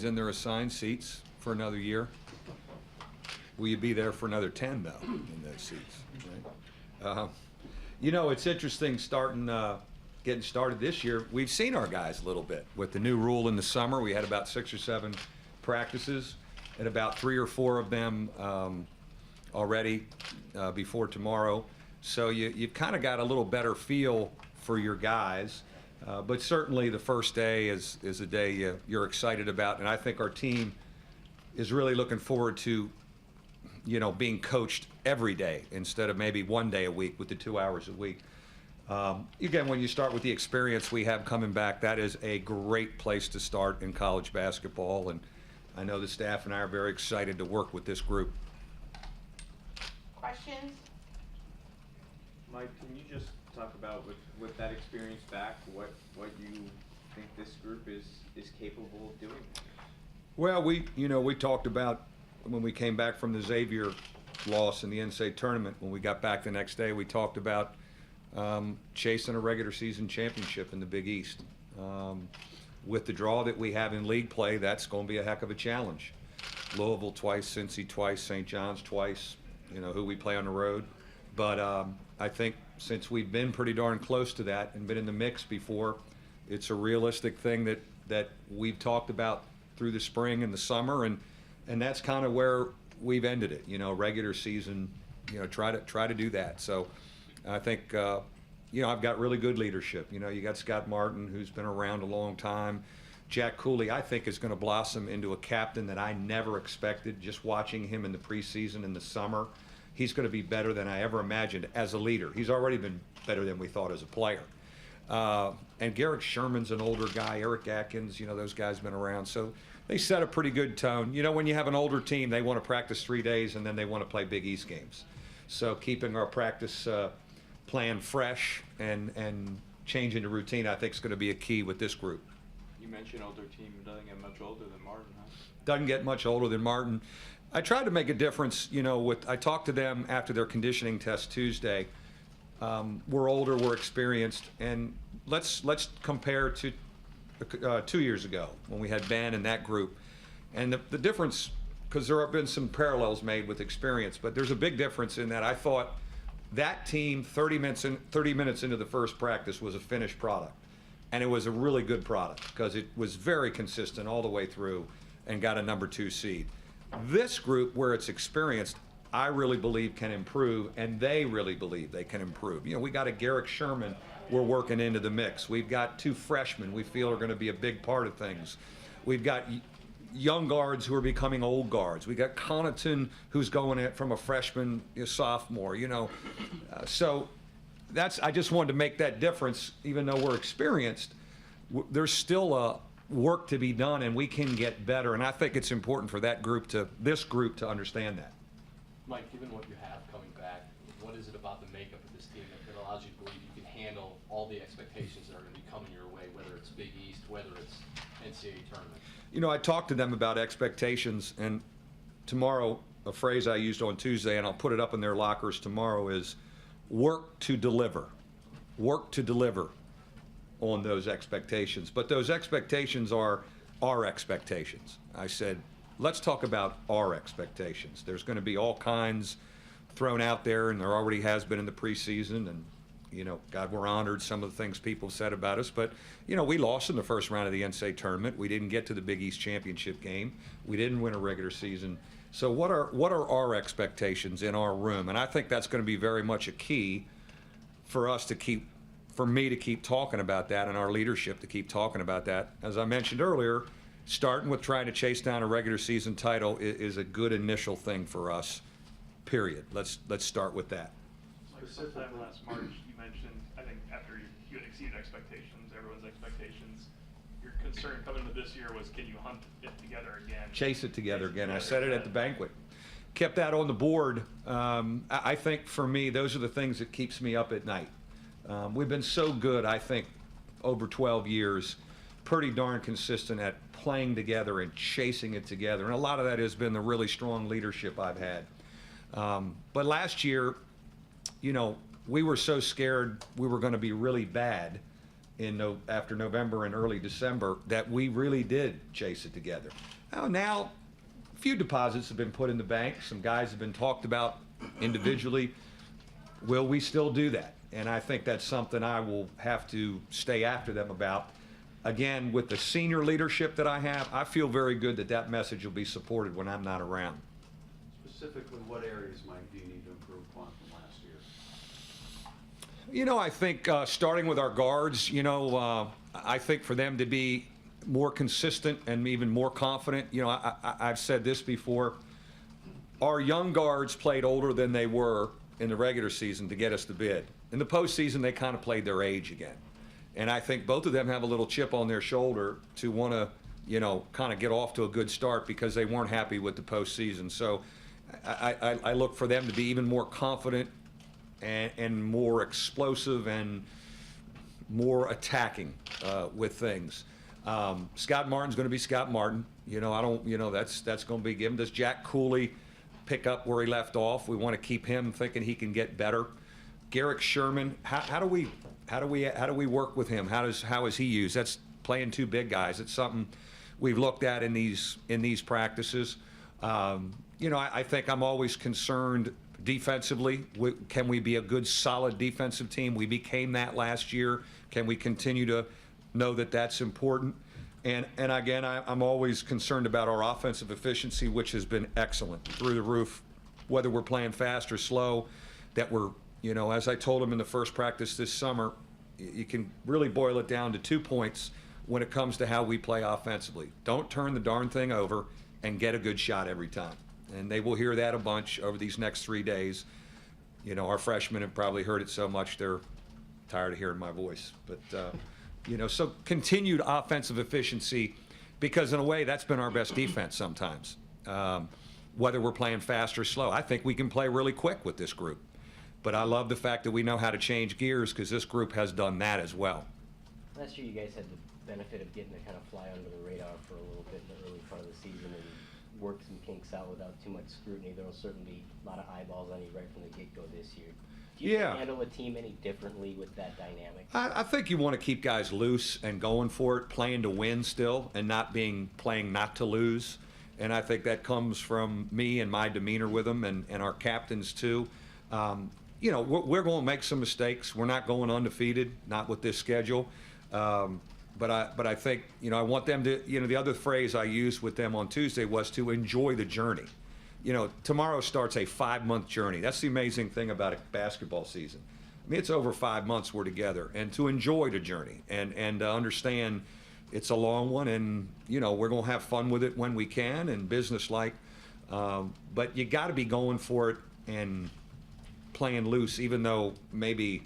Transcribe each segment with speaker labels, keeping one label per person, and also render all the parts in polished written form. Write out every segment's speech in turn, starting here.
Speaker 1: guys in their assigned seats for another year. Will you be there for another 10, though, in those seats? Right? It's interesting getting started this year. We've seen our guys a little bit. With the new rule in the summer, we had about 6 or 7 practices, and about 3 or 4 of them already before tomorrow. So you've kind of got a little better feel for your guys. But certainly the first day is a day you're excited about, and I think our team is really looking forward to being coached every day instead of maybe one day a week with the 2 hours a week. Again, when you start with the experience we have coming back, that is a great place to start in college basketball, and I know the staff and I are very excited to work with this group.
Speaker 2: Questions?
Speaker 3: Mike, can you just talk about with that experience back, what you think this group is capable of doing?
Speaker 1: Well, we talked about when we came back from the Xavier loss in the NCAA tournament. When we got back the next day, we talked about chasing a regular season championship in the Big East. With the draw that we have in league play, that's going to be a heck of a challenge. Louisville twice, Cincy twice, St. John's twice, who we play on the road. But I think since we've been pretty darn close to that and been in the mix before, it's a realistic thing that we've talked about through the spring and the summer, and that's kind of where we've ended it. Regular season, try to do that. So I think I've got really good leadership. You got Scott Martin, who's been around a long time. Jack Cooley, I think, is going to blossom into a captain that I never expected. Just watching him in the preseason in the summer, he's going to be better than I ever imagined as a leader. He's already been better than we thought as a player. And Garrick Sherman's an older guy. Eric Atkins, those guys have been around. So they set a pretty good tone. When you have an older team, they want to practice 3 days and then they want to play Big East games. So keeping our practice plan fresh and changing the routine, I think, is going to be a key with this group.
Speaker 3: You mentioned older team doesn't get much older than Martin, huh?
Speaker 1: Doesn't get much older than Martin. I tried to make a difference, I talked to them after their conditioning test Tuesday. We're older, we're experienced, and let's compare to 2 years ago when we had Ben and that group. And the difference, because there have been some parallels made with experience, but there's a big difference in that I thought that team 30 minutes into the first practice was a finished product. And it was a really good product because it was very consistent all the way through and got a number 2 seed. This group, where it's experienced, I really believe can improve, and they really believe they can improve. We got a Garrick Sherman we're working into the mix. We've got 2 freshmen we feel are going to be a big part of things. We've got young guards who are becoming old guards. We got Connaughton, who's going in from a freshman, sophomore. So I just wanted to make that difference. Even though we're experienced, there's still work to be done, and we can get better. And I think it's important for this group to understand that.
Speaker 4: Mike, given what you have coming back, what is it about the makeup of this team that allows you to believe you can handle all the expectations that are going to be coming your way, whether it's Big East, whether it's NCAA tournament?
Speaker 1: I talked to them about expectations, and tomorrow, a phrase I used on Tuesday, and I'll put it up in their lockers tomorrow, is work to deliver. Work to deliver on those expectations. But those expectations are our expectations. I said, let's talk about our expectations. There's going to be all kinds thrown out there, and there already has been in the preseason, and God, we're honored some of the things people said about us, but we lost in the first round of the NCAA tournament. We didn't get to the Big East championship game. We didn't win a regular season. So what are our expectations in our room? And I think that's going to be very much a key for me to keep talking about that, and our leadership to keep talking about that. As I mentioned earlier, starting with trying to chase down a regular season title is a good initial thing for us, period. Let's start with that.
Speaker 5: Sometime last March, you mentioned, I think after you had exceeded expectations, everyone's expectations, your concern coming into this year was, can you hunt it together again?
Speaker 1: Chase it together again. I said it at the banquet. Kept that on the board. I think for me, those are the things that keeps me up at night. We've been so good, I think, over 12 years, pretty darn consistent at playing together and chasing it together. And a lot of that has been the really strong leadership I've had. But last year, we were so scared we were going to be really bad after November and early December that we really did chase it together. Now, a few deposits have been put in the bank. Some guys have been talked about individually. Will we still do that? And I think that's something I will have to stay after them about. Again, with the senior leadership that I have, I feel very good that that message will be supported when I'm not around.
Speaker 2: Specifically, what areas, Mike, do you need to improve upon from last year?
Speaker 1: You know, I think starting with our guards, I think for them to be more consistent and even more confident. I've said this before. Our young guards played older than they were in the regular season to get us the bid. In the postseason, they kind of played their age again. And I think both of them have a little chip on their shoulder to want to, kind of get off to a good start because they weren't happy with the postseason. So I look for them to be even more confident and more explosive and more attacking with things. Scott Martin's going to be Scott Martin. That's going to be given. Does Jack Cooley pick up where he left off? We want to keep him thinking he can get better. Garrick Sherman, how do we work with him? How is he used? That's playing two big guys. It's something we've looked at in these practices. I think I'm always concerned defensively. Can we be a good, solid defensive team? We became that last year. Can we continue to know that that's important? And again, I'm always concerned about our offensive efficiency, which has been excellent, through the roof, whether we're playing fast or slow, that we're, as I told them in the first practice this summer, you can really boil it down to 2 points when it comes to how we play offensively. Don't turn the darn thing over and get a good shot every time. And they will hear that a bunch over these next 3 days. Our freshmen have probably heard it so much they're tired of hearing my voice. But, so continued offensive efficiency, because in a way that's been our best defense sometimes. Whether we're playing fast or slow, I think we can play really quick with this group. But I love the fact that we know how to change gears, because this group has done that as well.
Speaker 6: Last year you guys had the benefit of getting to kind of fly under the radar for a little bit in the early part of the season and work some kinks out without too much scrutiny. There will certainly be a lot of eyeballs on you right from the get-go this year. Do you handle a team any differently with that dynamic?
Speaker 1: I think you want to keep guys loose and going for it, playing to win still, and not playing not to lose. And I think that comes from me and my demeanor with them, and our captains too. We're going to make some mistakes. We're not going undefeated, not with this schedule. But I think, I want them to, the other phrase I used with them on Tuesday was to enjoy the journey. Tomorrow starts a 5-month journey. That's the amazing thing about a basketball season. I mean, it's over 5 months we're together, and to enjoy the journey and to understand it's a long one, and, we're going to have fun with it when we can and business-like. But you got to be going for it and playing loose, even though maybe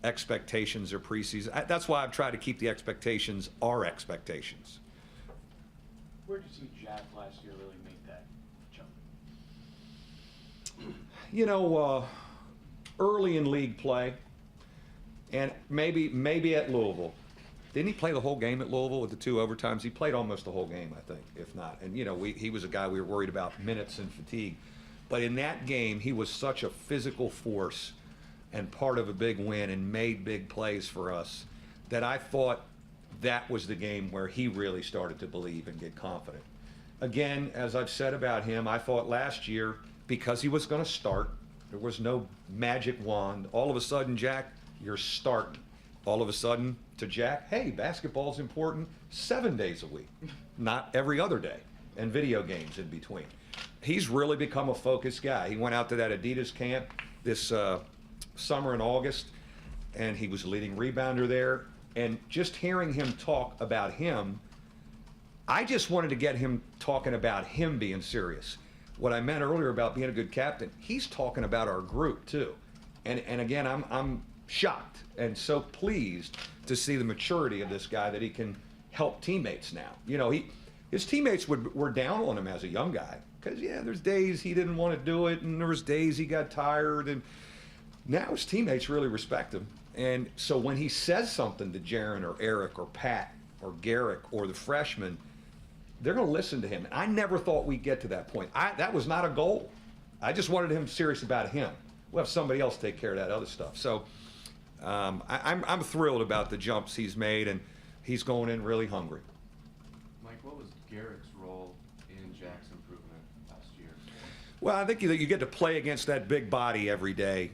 Speaker 1: expectations are preseason. That's why I've tried to keep the expectations our expectations.
Speaker 2: Where did you see Jack last year really make that jump?
Speaker 1: Early in league play, and maybe at Louisville. Didn't he play the whole game at Louisville with the 2 overtimes? He played almost the whole game, I think, if not. And, he was a guy we were worried about minutes and fatigue. But in that game, he was such a physical force and part of a big win and made big plays for us that I thought that was the game where he really started to believe and get confident. Again, as I've said about him, I thought last year, because he was going to start, there was no magic wand. All of a sudden, Jack, you're starting. All of a sudden, to Jack, hey, basketball's important 7 days a week, not every other day, and video games in between. He's really become a focused guy. He went out to that Adidas camp this summer in August, and he was a leading rebounder there. And just hearing him talk about him, I just wanted to get him talking about him being serious. What I meant earlier about being a good captain, he's talking about our group too. And again, I'm shocked and so pleased to see the maturity of this guy, that he can help teammates now. His teammates were down on him as a young guy, because there's days he didn't want to do it, and there was days he got tired, and now his teammates really respect him. And so when he says something to Jaron or Eric or Pat or Garrick or the freshmen, they're going to listen to him. And I never thought we'd get to that point. That was not a goal. I just wanted him serious about him. We'll have somebody else take care of that other stuff. So I'm thrilled about the jumps he's made, and he's going in really hungry.
Speaker 7: Mike, what was Garrick's role in Jack's improvement last year?
Speaker 1: Well, I think you get to play against that big body every day.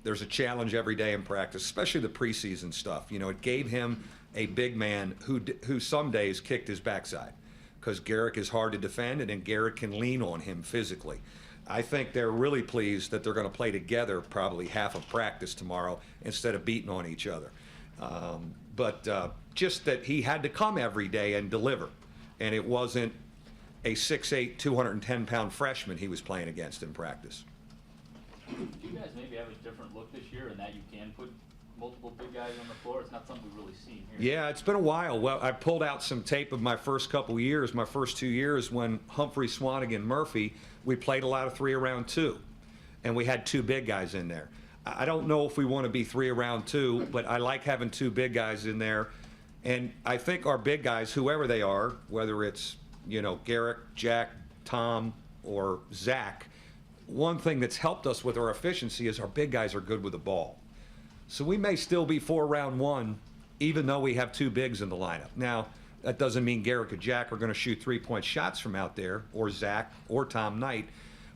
Speaker 1: There's a challenge every day in practice, especially the preseason stuff. You know, it gave him a big man who some days kicked his backside, because Garrick is hard to defend, and then Garrick can lean on him physically. I think they're really pleased that they're going to play together probably half of practice tomorrow instead of beating on each other. But just that he had to come every day and deliver, and it wasn't a 6'8", 210-pound freshman he was playing against in practice.
Speaker 8: Do you guys maybe have a different look this year in that you can put multiple big guys on the floor? It's not something we've really seen here.
Speaker 1: Yeah, it's been a while. Well, I pulled out some tape of my first couple years, my first 2 years when Humphrey, Swanigan, Murphy, we played a lot of 3 around 2, and we had 2 big guys in there. I don't know if we want to be 3 around 2, but I like having 2 big guys in there. And I think our big guys, whoever they are, whether it's, you know, Garrick, Jack, Tom, or Zach, one thing that's helped us with our efficiency is our big guys are good with the ball. So we may still be 4 round 1, even though we have 2 bigs in the lineup. Now, that doesn't mean Garrick or Jack are going to shoot 3-point shots from out there, or Zach, or Tom Knight,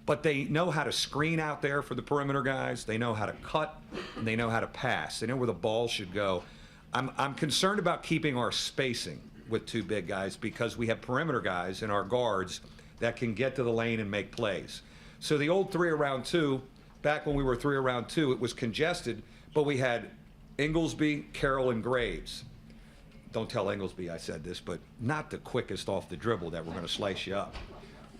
Speaker 1: but they know how to screen out there for the perimeter guys. They know how to cut, and they know how to pass. They know where the ball should go. I'm concerned about keeping our spacing with 2 big guys, because we have perimeter guys in our guards that can get to the lane and make plays. So the old 3 around 2, back when we were 3 around 2, it was congested, but we had Inglesby, Carroll, and Graves. Don't tell Inglesby I said this, but not the quickest off the dribble that we're going to slice you up.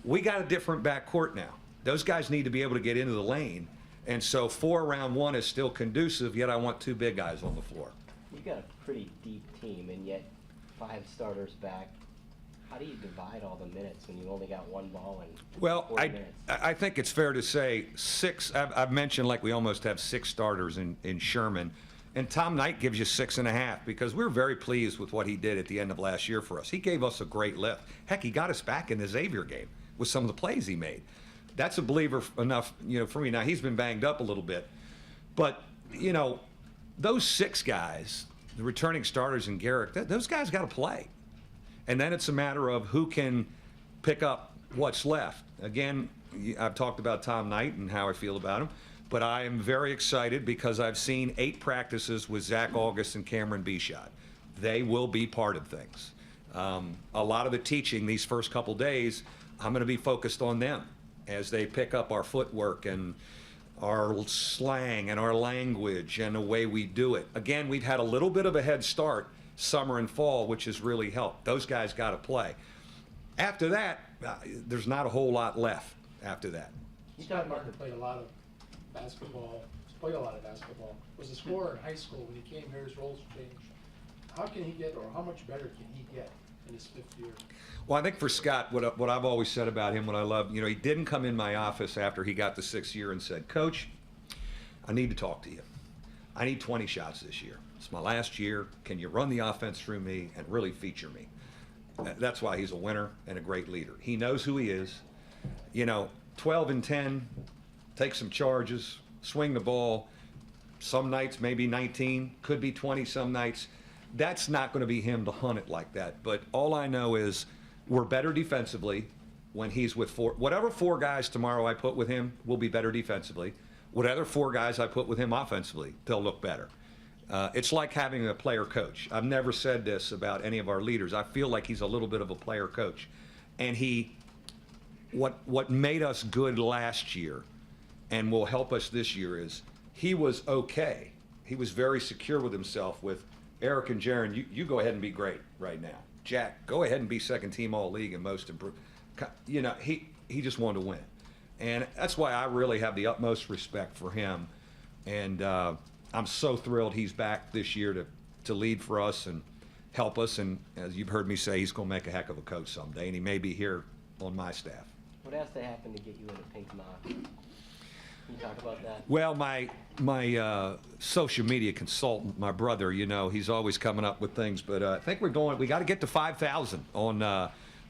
Speaker 1: We got a different backcourt now. Those guys need to be able to get into the lane, and so 4 around 1 is still conducive, yet I want 2 big guys on the floor.
Speaker 6: You've got a pretty deep team, and yet 5 starters back. How do you divide all the minutes when you only got 1 ball and
Speaker 1: Well,
Speaker 6: 40 minutes?
Speaker 1: I think it's fair to say 6, I've mentioned like we almost have 6 starters in Sherman, and Tom Knight gives you 6.5, because we're very pleased with what he did at the end of last year for us. He gave us a great lift. Heck, he got us back in the Xavier game with some of the plays he made. That's a believer enough, you know, for me. Now, he's been banged up a little bit, but, you know, those 6 guys, the returning starters and Garrick, those guys got to play. And then it's a matter of who can pick up what's left. Again, I've talked about Tom Knight and how I feel about him, but I am very excited because I've seen 8 practices with Zach August and Cameron Bishot. They will be part of things. A lot of the teaching these first couple days, I'm going to be focused on them as they pick up our footwork and our slang and our language and the way we do it. Again, we've had a little bit of a head start summer and fall, which has really helped. Those guys got to play. After that, there's not a whole lot left after that.
Speaker 9: Scott Martin played a lot of basketball, was a scorer in high school. When he came here, his roles changed. How can he get, or how much better can he get in his 5th year?
Speaker 1: Well, I think for Scott, what I've always said about him, what I love, you know, he didn't come in my office after he got the 6th year and said, Coach, I need to talk to you. I need 20 shots this year. It's my last year. Can you run the offense through me and really feature me? That's why he's a winner and a great leader. He knows who he is. You know, 12 and 10, take some charges, swing the ball. Some nights maybe 19, could be 20 some nights. That's not going to be him to hunt it like that. But all I know is we're better defensively when he's with 4. Whatever 4 guys tomorrow I put with him will be better defensively. Whatever 4 guys I put with him offensively, they'll look better. It's like having a player coach. I've never said this about any of our leaders. I feel like he's a little bit of a player coach. And what made us good last year and will help us this year is he was okay. He was very secure with himself with Eric and Jaron, you go ahead and be great right now. Jack, go ahead and be 2nd team all-league and most improved. You know, he just wanted to win. And that's why I really have the utmost respect for him. And I'm so thrilled he's back this year to lead for us and help us. And as you've heard me say, he's going to make a heck of a coach someday. And he may be here on my staff.
Speaker 6: What has to happen to get you in a pink mock? Can you talk about that?
Speaker 1: Well, my social media consultant, my brother, you know, he's always coming up with things. But I think we got to get to 5,000 on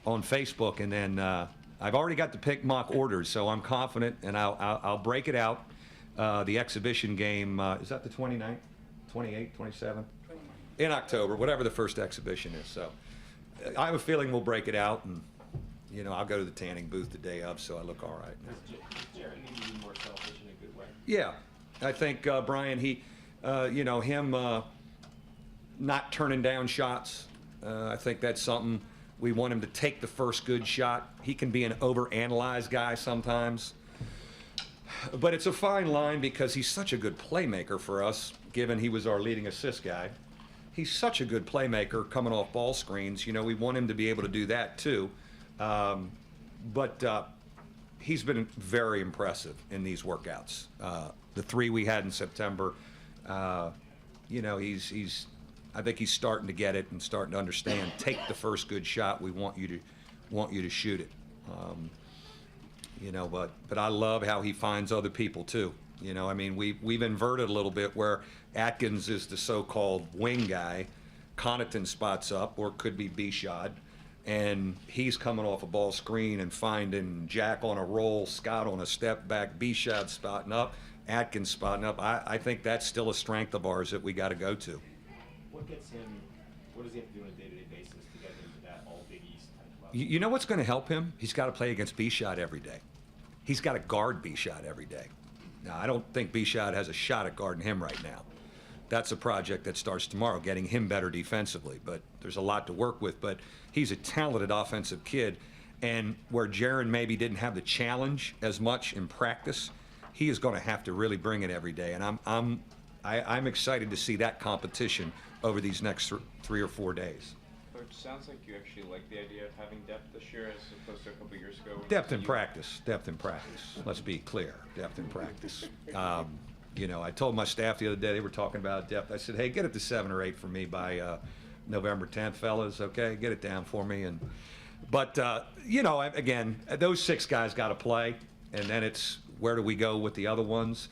Speaker 1: Facebook. And then I've already got the pink mock orders, so I'm confident, and I'll break it out. The exhibition game, is that the 29th? 28th, 27th? In October, whatever the first exhibition is. So I have a feeling we'll break it out, and, you know, I'll go to the tanning booth the day of, so I look all right.
Speaker 4: Does Jared need to be more selfish in a good way?
Speaker 1: Yeah, I think Brian, you know, him not turning down shots, I think that's something we want him to take the first good shot. He can be an overanalyzed guy sometimes, but it's a fine line because he's such a good playmaker for us, given he was our leading assist guy. He's such a good playmaker coming off ball screens. You know, we want him to be able to do that too. But he's been very impressive in these workouts. The 3 we had in September, you know, I think he's starting to get it and starting to understand. Take the first good shot. We want you to shoot it. You know, but I love how he finds other people too. You know, I mean, we've inverted a little bit where Atkins is the so-called wing guy, Connaughton spots up, or it could be B-Shot, and he's coming off a ball screen and finding Jack on a roll, Scott on a step back, B-Shot spotting up, Atkins spotting up. I think that's still a strength of ours that we got to go to.
Speaker 3: What does he have to do on a day-to-day basis to get into that all Big East type of level?
Speaker 1: You know what's going to help him? He's got to play against B-Shot every day. He's got to guard B-Shot every day. Now, I don't think B-Shot has a shot at guarding him right now. That's a project that starts tomorrow, getting him better defensively. But there's a lot to work with. But he's a talented offensive kid. And where Jaron maybe didn't have the challenge as much in practice, he is going to have to really bring it every day. And I'm excited to see that competition over these next 3 or 4 days.
Speaker 3: Coach, sounds like you actually like the idea of having depth this year as opposed to a couple years ago.
Speaker 1: Depth in practice. Let's be clear. Depth in practice. You know, I told my staff the other day, they were talking about depth. I said, hey, get it to 7 or 8 for me by November 10th, fellas. Okay, get it down for me. But you know, again, those 6 guys got to play, and then it's where do we go with the other ones.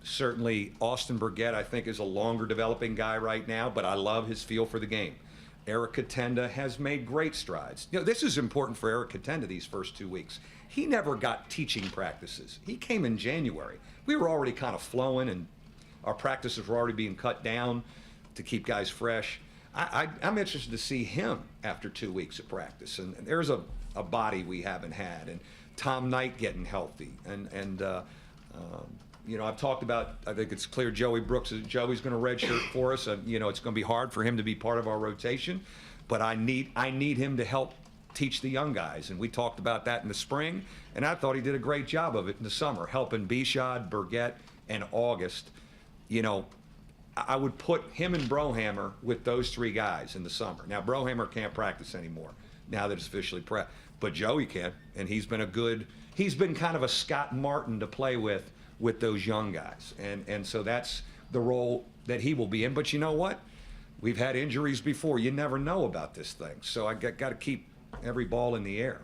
Speaker 1: Certainly, Austin Burgett, I think, is a longer developing guy right now, but I love his feel for the game. Eric Katenda has made great strides. You know, this is important for Eric Katenda these first 2 weeks. He never got teaching practices. He came in January. We were already kind of flowing, and our practices were already being cut down to keep guys fresh. I'm interested to see him after 2 weeks of practice. And there's a body we haven't had. And Tom Knight getting healthy. You know, I've talked about, I think it's clear Joey's going to redshirt for us. You know, it's going to be hard for him to be part of our rotation, but I need him to help teach the young guys. And we talked about that in the spring, and I thought he did a great job of it in the summer, helping B-Shot, Burgett, and August. You know, I would put him and Brohammer with those 3 guys in the summer. Now, Brohammer can't practice anymore now that it's officially prep, but Joey can, and he's been kind of a Scott Martin to play with those young guys. And so that's the role that he will be in. But you know what? We've had injuries before. You never know about this thing. So I got to keep every ball in the air.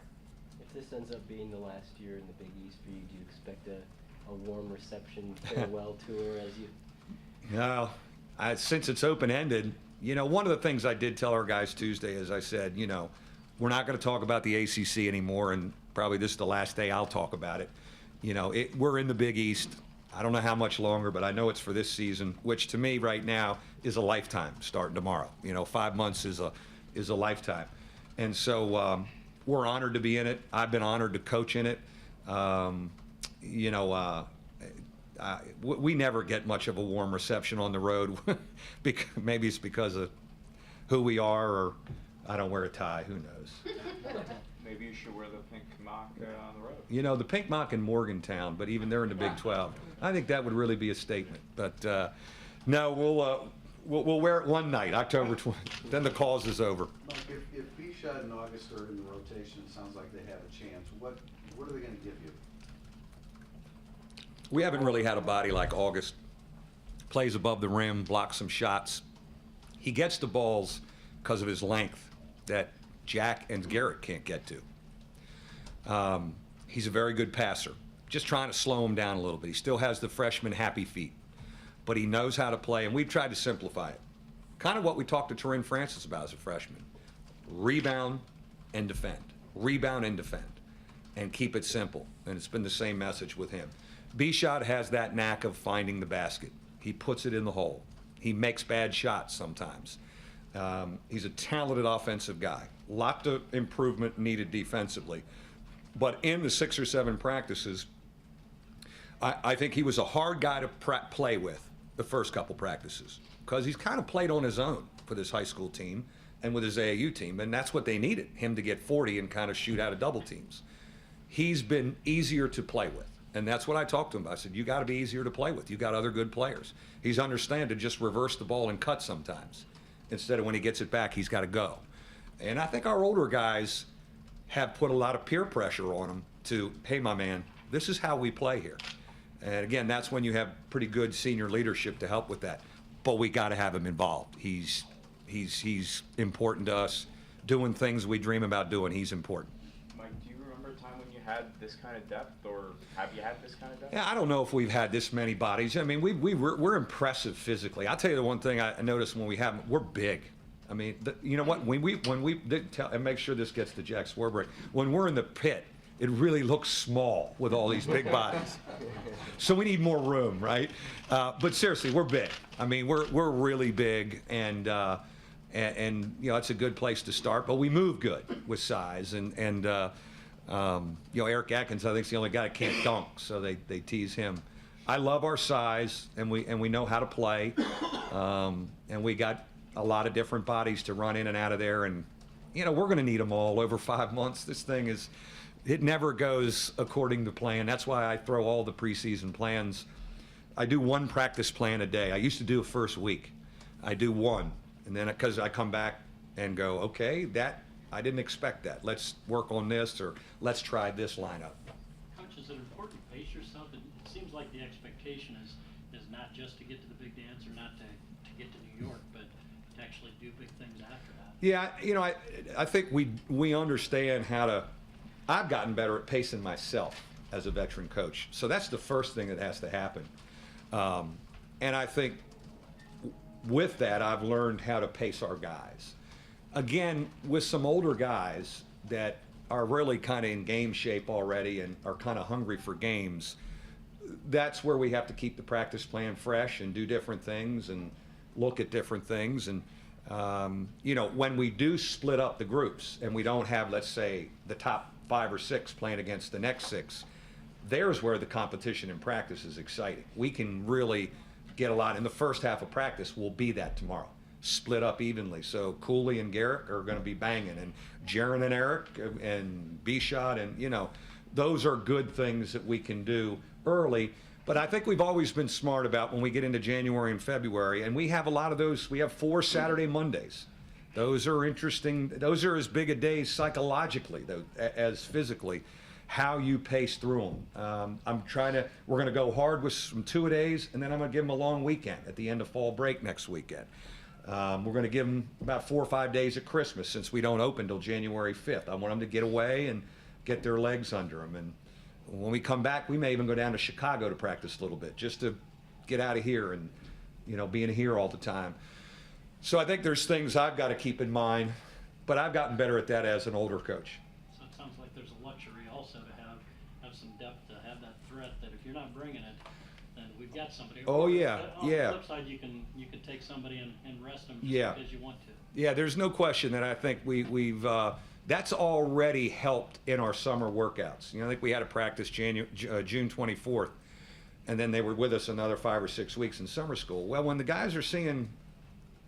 Speaker 6: If this ends up being the last year in the Big East for you, do you expect a warm reception, farewell tour as you?
Speaker 1: No, since it's open-ended, you know, one of the things I did tell our guys Tuesday is I said, you know, we're not going to talk about the ACC anymore, and probably this is the last day I'll talk about it. You know, we're in the Big East. I don't know how much longer, but I know it's for this season, which to me right now is a lifetime starting tomorrow. You know, 5 months is a lifetime. And so we're honored to be in it. I've been honored to coach in it. You know, we never get much of a warm reception on the road. Maybe it's because of who we are, or I don't wear a tie. Who knows?
Speaker 3: Maybe you should wear the pink mock on the road.
Speaker 1: You know, the pink mock in Morgantown, but even they're in the Big 12. I think that would really be a statement. But no, we'll wear it one night, October 20th. Then the cause is over.
Speaker 2: Mike, if B-Shot and August are in the rotation, it sounds like they have a chance. What are they going to give you?
Speaker 1: We haven't really had a body like August. Plays above the rim, blocks some shots. He gets the balls because of his length that Jack and Garrett can't get to. He's a very good passer. Just trying to slow him down a little bit. He still has the freshman happy feet, but he knows how to play, and we've tried to simplify it. Kind of what we talked to Torin Francis about as a freshman. Rebound and defend. Rebound and defend. And keep it simple. And it's been the same message with him. B-Shot has that knack of finding the basket. He puts it in the hole. He makes bad shots sometimes. He's a talented offensive guy. Lot of improvement needed defensively. But in the 6 or 7 practices, I think he was a hard guy to play with the first couple practices because he's kind of played on his own for this high school team and with his AAU team, and that's what they needed, him to get 40 and kind of shoot out of double teams. He's been easier to play with, and that's what I talked to him about. I said, you got to be easier to play with. You got other good players. He's understand to just reverse the ball and cut sometimes. Instead of when he gets it back, he's got to go. And I think our older guys have put a lot of peer pressure on him to, hey, my man, this is how we play here. And again, that's when you have pretty good senior leadership to help with that. But we got to have him involved. He's important to us. Doing things we dream about doing, he's important.
Speaker 3: Mike, do you remember a time when you had this kind of depth, or have you had this kind of depth?
Speaker 1: Yeah, I don't know if we've had this many bodies. I mean, we're impressive physically. I'll tell you the one thing I noticed when we have them, we're big. I mean, you know what? When we did tell, and make sure this gets to Jack Swarbrick, when we're in the pit, it really looks small with all these big bodies. So we need more room, right? But seriously, we're big. I mean, we're really big, and you know, it's a good place to start. But we move good with size, and you know, Eric Atkins, I think, is the only guy that can't dunk, so they tease him. I love our size, and we know how to play, and we got a lot of different bodies to run in and out of there, and you know, we're going to need them all over 5 months. This thing is. It never goes according to plan. That's why I throw all the preseason plans. I do 1 practice plan a day. I used to do a first week. I do 1, and then because I come back and go, okay, that I didn't expect that. Let's work on this, or let's try this lineup.
Speaker 10: Coach, is it important to pace yourself? It seems like the expectation is not just to get to the big dance or not to get to New York, but to actually do big things after that.
Speaker 1: Yeah, you know, I think we understand how to. I've gotten better at pacing myself as a veteran coach. So that's the first thing that has to happen. And I think with that, I've learned how to pace our guys. Again, with some older guys that are really kind of in game shape already and are kind of hungry for games, that's where we have to keep the practice plan fresh and do different things and look at different things. And you know, when we do split up the groups and we don't have, let's say, the top 5 or 6 playing against the next 6, there's where the competition in practice is exciting. We can really get a lot. In the first half of practice, we'll be that tomorrow, split up evenly. So Cooley and Garrick are going to be banging, and Jaron and Eric and B-Shot, and you know, those are good things that we can do early. But I think we've always been smart about when we get into January and February, and we have a lot of those. We have 4 Saturday Mondays. Those are interesting. Those are as big a days psychologically as physically, how you pace through them. We're going to go hard with some 2-a-days, and then I'm going to give them a long weekend at the end of fall break next weekend. We're going to give them about 4 or 5 days at Christmas since we don't open till January 5th. I want them to get away and get their legs under them. And when we come back, we may even go down to Chicago to practice a little bit just to get out of here and, you know, being here all the time. So I think there's things I've got to keep in mind, but I've gotten better at that as an older coach.
Speaker 10: So it sounds like there's a luxury also to have some depth, to have that threat that if you're not bringing it, then we've got somebody.
Speaker 1: Oh, yeah,
Speaker 10: On
Speaker 1: yeah.
Speaker 10: the flip side, you can take somebody and rest them just
Speaker 1: Yeah.
Speaker 10: because you want to.
Speaker 1: Yeah, there's no question that I think we've that's already helped in our summer workouts. You know, I think we had a practice June 24th, and then they were with us another 5 or 6 weeks in summer school. Well, when the guys are seeing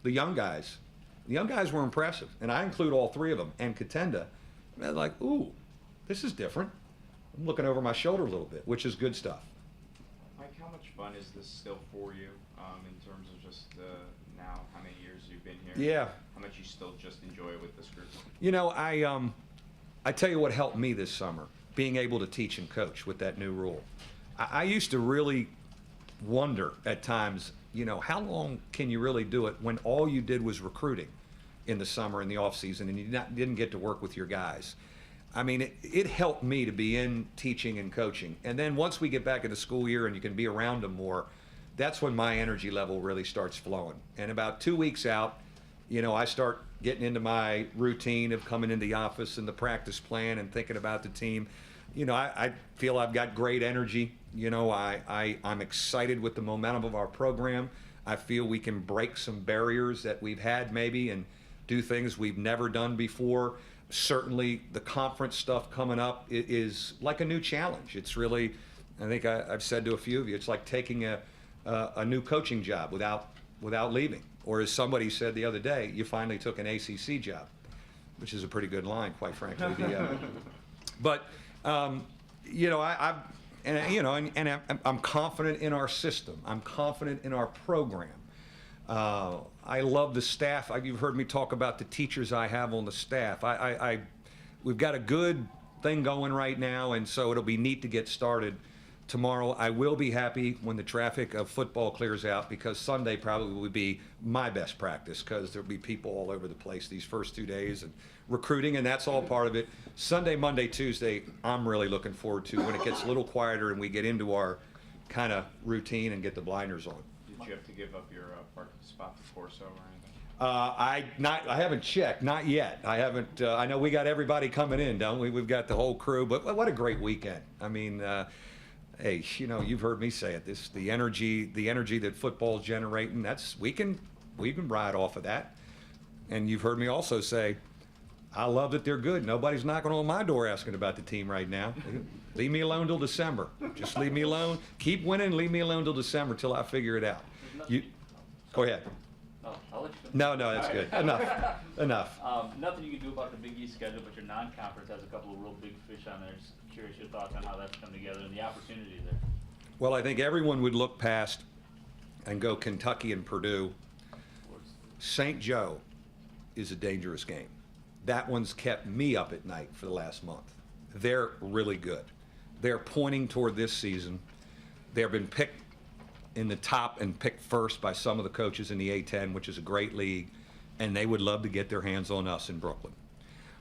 Speaker 1: the young guys were impressive, and I include all 3 of them, and Katenda, they're like, ooh, this is different. I'm looking over my shoulder a little bit, which is good stuff.
Speaker 3: Mike, how much fun is this still for you in terms of just now how many years you've been here?
Speaker 1: Yeah.
Speaker 3: How much you still just enjoy with this group?
Speaker 1: You know, I tell you what helped me this summer, being able to teach and coach with that new rule. I used to really wonder at times, you know, how long can you really do it when all you did was recruiting in the summer and the off season, and you didn't get to work with your guys. I mean, it helped me to be in teaching and coaching. And then once we get back in the school year and you can be around them more, that's when my energy level really starts flowing. And about 2 weeks out, you know, I start getting into my routine of coming into the office and the practice plan and thinking about the team. You know, I feel I've got great energy. You know, I'm excited with the momentum of our program. I feel we can break some barriers that we've had maybe and do things we've never done before. Certainly the conference stuff coming up is like a new challenge. It's really, I think I've said to a few of you, it's like taking a new coaching job without leaving. Or as somebody said the other day, you finally took an ACC job, which is a pretty good line, quite frankly. But you know, I'm confident in our system. I'm confident in our program. I love the staff. You've heard me talk about the teachers I have on the staff. We've got a good thing going right now, and so it'll be neat to get started tomorrow. I will be happy when the traffic of football clears out, because Sunday probably will be my best practice, because there'll be people all over the place these first 2 days and recruiting, and that's all part of it. Sunday, Monday, Tuesday, I'm really looking forward to when it gets a little quieter and we get into our kind of routine and get the blinders on.
Speaker 3: Did you have to give up your parking spot for Corso or anything?
Speaker 1: I haven't checked, not yet. I haven't. I know we got everybody coming in, don't we? We've got the whole crew. But what a great weekend! I mean, hey, you know, you've heard me say it. The energy that football's generating. We can ride off of that. And you've heard me also say, I love that they're good. Nobody's knocking on my door asking about the team right now. Leave me alone till December. Just leave me alone. Keep winning. Leave me alone till December till I figure it out. Go ahead.
Speaker 8: No, I'll let you finish.
Speaker 1: No, that's good. Enough.
Speaker 8: Nothing you can do about the Big East schedule, but your non-conference has a couple of real big fish on there. Just curious your thoughts on how that's come together and the opportunity there.
Speaker 1: Well, I think everyone would look past and go Kentucky and Purdue. St. Joe is a dangerous game. That one's kept me up at night for the last month. They're really good. They're pointing toward this season. They've been picked in the top and picked first by some of the coaches in the A-10, which is a great league, and they would love to get their hands on us in Brooklyn.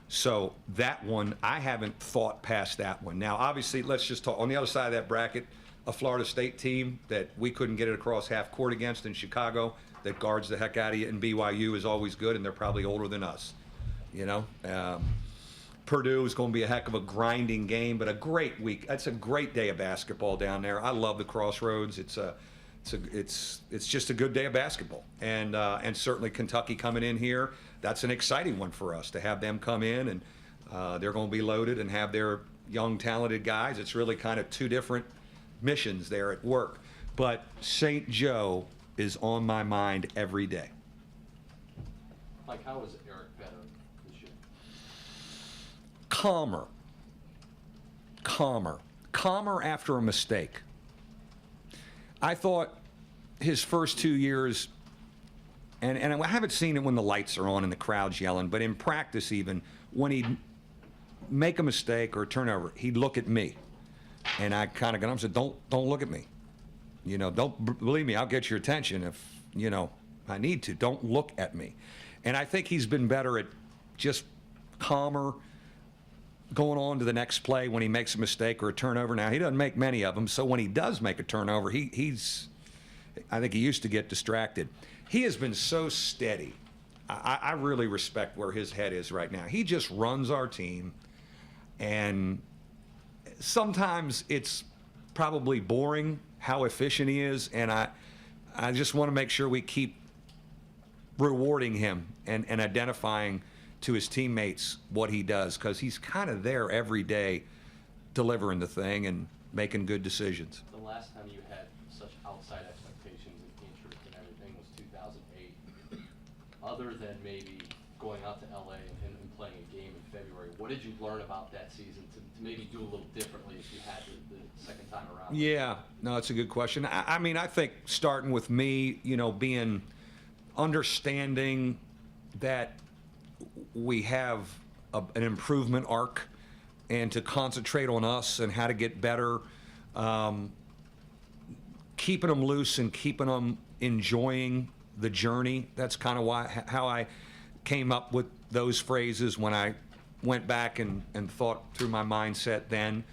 Speaker 1: So that one, I haven't thought past that one. Now, obviously, let's just talk. On the other side of that bracket, a Florida State team that we couldn't get it across half court against in Chicago, that guards the heck out of you, and BYU is always good, and they're probably older than us. You know, Purdue is going to be a heck of a grinding game, but a great week. It's a great day of basketball down there. I love the Crossroads. It's just a good day of basketball, and certainly Kentucky coming in here. That's an exciting one for us to have them come in, and they're going to be loaded and have their young talented guys. It's really kind of two different missions there at work. But St. Joe is on my mind every day.
Speaker 4: Like, how is Eric better this year? Calmer after a mistake.
Speaker 1: I thought his first 2 years, and I haven't seen it when the lights are on and the crowd's yelling, but in practice even, when he'd make a mistake or a turnover, he'd look at me. And I kind of got him and said, don't look at me. You know, don't believe me, I'll get your attention if, you know, I need to. Don't look at me. And I think he's been better at just calmer, going on to the next play when he makes a mistake or a turnover. Now, he doesn't make many of them, so when he does make a turnover, I think he used to get distracted. He has been so steady. I really respect where his head is right now. He just runs our team, and sometimes it's probably boring how efficient he is, and I just want to make sure we keep rewarding him and identifying to his teammates what he does, because he's kind of there every day delivering the thing and making good decisions.
Speaker 4: The last time you had such outside expectations and interest and everything was 2008. Other than maybe going out to LA and playing a game in February, what did you learn about that season to maybe do a little differently if you had the second time around?
Speaker 1: Yeah, no, that's a good question. I mean, I think starting with me, you know, understanding that we have an improvement arc, and to concentrate on us and how to get better, keeping them loose and keeping them enjoying the journey. That's kind of how I came up with those phrases when I went back and thought through my mindset then.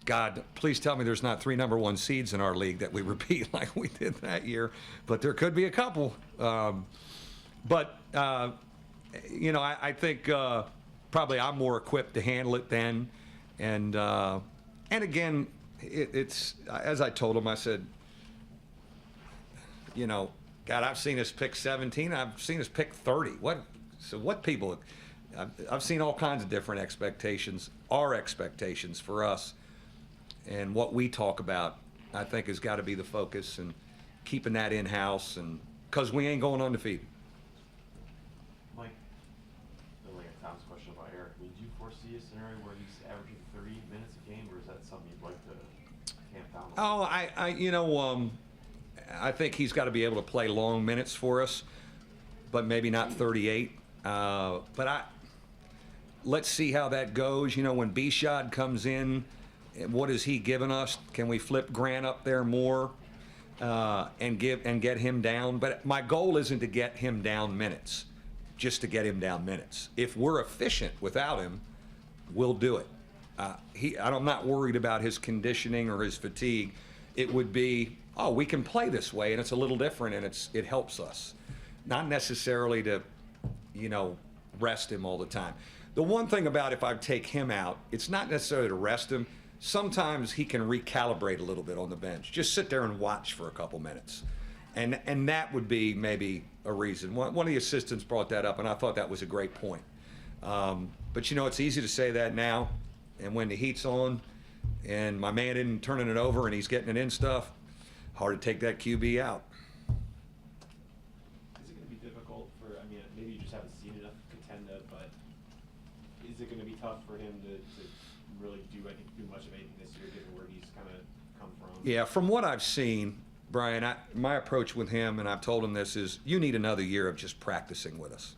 Speaker 1: God, please tell me there's not 3 number 1 seeds in our league that we repeat like we did that year, but there could be a couple. You know, I think probably I'm more equipped to handle it then. And again, it's, as I told him, I said, you know, God, I've seen us pick 17, I've seen us pick 30. What people, I've seen all kinds of different expectations. Our expectations for us and what we talk about, I think, has got to be the focus, and keeping that in-house, and because we ain't going undefeated.
Speaker 7: Mike, like Tom's question about Eric, would you foresee a scenario where he's averaging 30 minutes a game, or is that something you'd like to tamp down?
Speaker 1: Oh, I think he's got to be able to play long minutes for us, but maybe not 38. Let's see how that goes. You know, when B-Shot comes in, what has he given us? Can we flip Grant up there more and get him down? But my goal isn't to get him down minutes, just to get him down minutes. If we're efficient without him, we'll do it. I'm not worried about his conditioning or his fatigue. It would be, oh, we can play this way, and it's a little different, and it helps us. Not necessarily to, rest him all the time. The one thing about if I take him out, it's not necessarily to rest him. Sometimes he can recalibrate a little bit on the bench. Just sit there and watch for a couple minutes. And that would be maybe a reason. One of the assistants brought that up, and I thought that was a great point. But, it's easy to say that now, and when the heat's on and my man isn't turning it over and he's getting it in stuff, hard to take that QB out.
Speaker 11: Is it going to be difficult maybe you just haven't seen enough contender, but is it going to be tough for him to really do much of anything this year, given where he's kind of come from?
Speaker 1: Yeah, from what I've seen, Brian, my approach with him, and I've told him this, is you need another year of just practicing with us.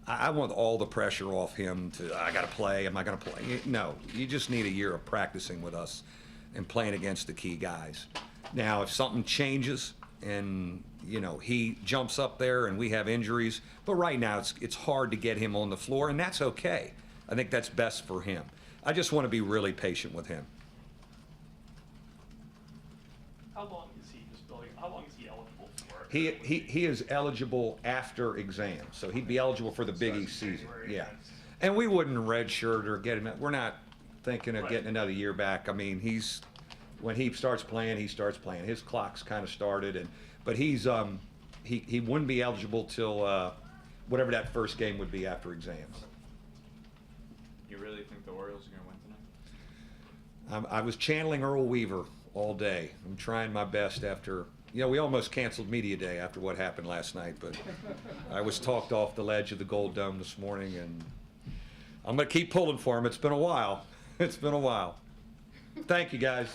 Speaker 1: I want all the pressure off him I got to play, am I going to play? No, you just need a year of practicing with us and playing against the key guys. Now, if something changes and, he jumps up there and we have injuries, but right now it's hard to get him on the floor, and that's okay. I think that's best for him. I just want to be really patient with him.
Speaker 5: How long is he eligible for?
Speaker 1: He is eligible after exams, so he'd be eligible for the Big East season.
Speaker 5: January
Speaker 1: Yeah,
Speaker 5: against-
Speaker 1: and we wouldn't redshirt or get him. We're not thinking of
Speaker 5: Right.
Speaker 1: getting another year back. I mean, when he starts playing, he starts playing. His clock's kind of started, but he wouldn't be eligible till whatever that first game would be after exams.
Speaker 3: You really think the Orioles are gonna win tonight?
Speaker 1: I was channeling Earl Weaver all day. I'm trying my best after. We almost canceled media day after what happened last night, but I was talked off the ledge of the Gold Dome this morning, and I'm going to keep pulling for him. It's been a while. Thank you, guys.